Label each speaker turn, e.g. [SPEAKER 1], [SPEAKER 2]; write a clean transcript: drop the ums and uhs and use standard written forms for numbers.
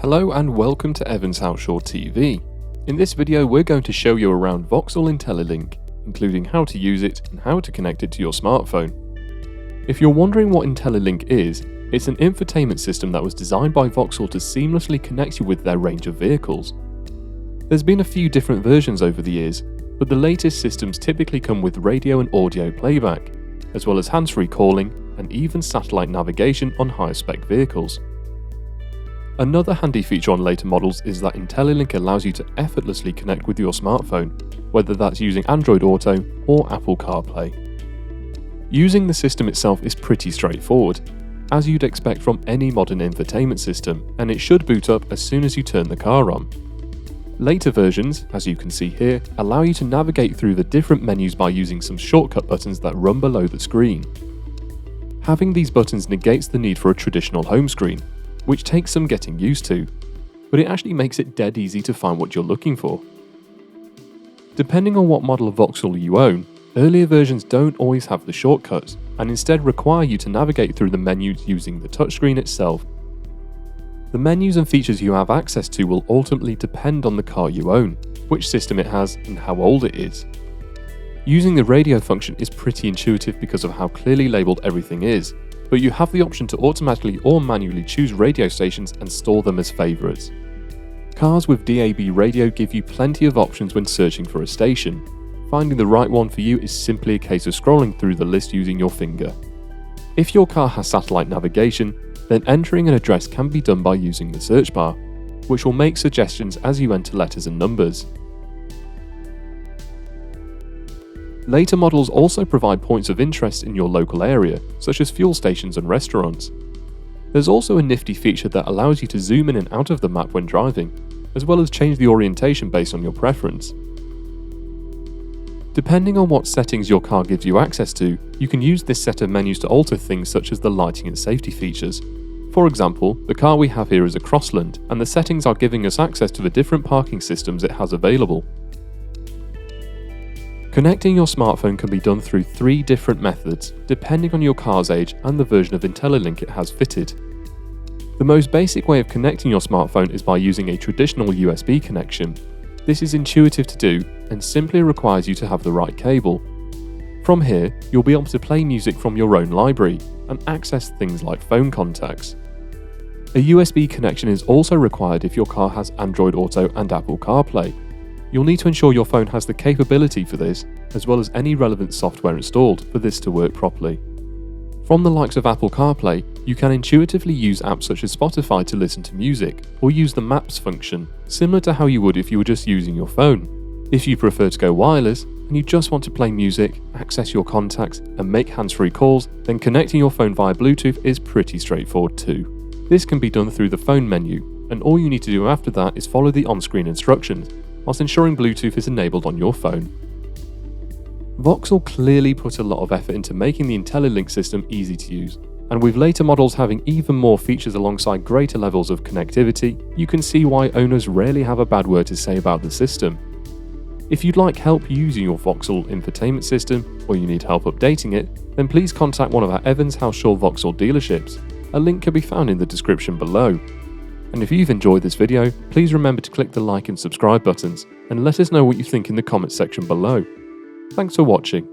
[SPEAKER 1] Hello and welcome to Evans Halshaw TV. In this video we're going to show you around Vauxhall Intellilink, including how to use it and how to connect it to your smartphone. If you're wondering what Intellilink is, it's an infotainment system that was designed by Vauxhall to seamlessly connect you with their range of vehicles. There's been a few different versions over the years, but the latest systems typically come with radio and audio playback, as well as hands-free calling and even satellite navigation on higher spec vehicles. Another handy feature on later models is that Intellilink allows you to effortlessly connect with your smartphone, whether that's using Android Auto or Apple CarPlay. Using the system itself is pretty straightforward, as you'd expect from any modern infotainment system, and it should boot up as soon as you turn the car on. Later versions, as you can see here, allow you to navigate through the different menus by using some shortcut buttons that run below the screen. Having these buttons negates the need for a traditional home screen, which takes some getting used to, but it actually makes it dead easy to find what you're looking for. Depending on what model of Vauxhall you own, earlier versions don't always have the shortcuts, and instead require you to navigate through the menus using the touchscreen itself. The menus and features you have access to will ultimately depend on the car you own, which system it has, and how old it is. Using the radio function is pretty intuitive because of how clearly labelled everything is, but you have the option to automatically or manually choose radio stations and store them as favourites. Cars with DAB radio give you plenty of options when searching for a station. Finding the right one for you is simply a case of scrolling through the list using your finger. If your car has satellite navigation, then entering an address can be done by using the search bar, which will make suggestions as you enter letters and numbers. Later models also provide points of interest in your local area, such as fuel stations and restaurants. There's also a nifty feature that allows you to zoom in and out of the map when driving, as well as change the orientation based on your preference. Depending on what settings your car gives you access to, you can use this set of menus to alter things such as the lighting and safety features. For example, the car we have here is a Crossland, and the settings are giving us access to the different parking systems it has available. Connecting your smartphone can be done through 3 different methods, depending on your car's age and the version of Intellilink it has fitted. The most basic way of connecting your smartphone is by using a traditional USB connection. This is intuitive to do and simply requires you to have the right cable. From here, you'll be able to play music from your own library and access things like phone contacts. A USB connection is also required if your car has Android Auto and Apple CarPlay. You'll need to ensure your phone has the capability for this, as well as any relevant software installed for this to work properly. From the likes of Apple CarPlay, you can intuitively use apps such as Spotify to listen to music, or use the Maps function, similar to how you would if you were just using your phone. If you prefer to go wireless, and you just want to play music, access your contacts, and make hands-free calls, then connecting your phone via Bluetooth is pretty straightforward too. This can be done through the phone menu, and all you need to do after that is follow the on-screen instructions, whilst ensuring Bluetooth is enabled on your phone. Vauxhall clearly put a lot of effort into making the Intellilink system easy to use, and with later models having even more features alongside greater levels of connectivity, you can see why owners rarely have a bad word to say about the system. If you'd like help using your Vauxhall infotainment system, or you need help updating it, then please contact one of our Evans Halshaw Vauxhall dealerships. A link can be found in the description below. And if you've enjoyed this video, please remember to click the like and subscribe buttons, and let us know what you think in the comments section below. Thanks for watching.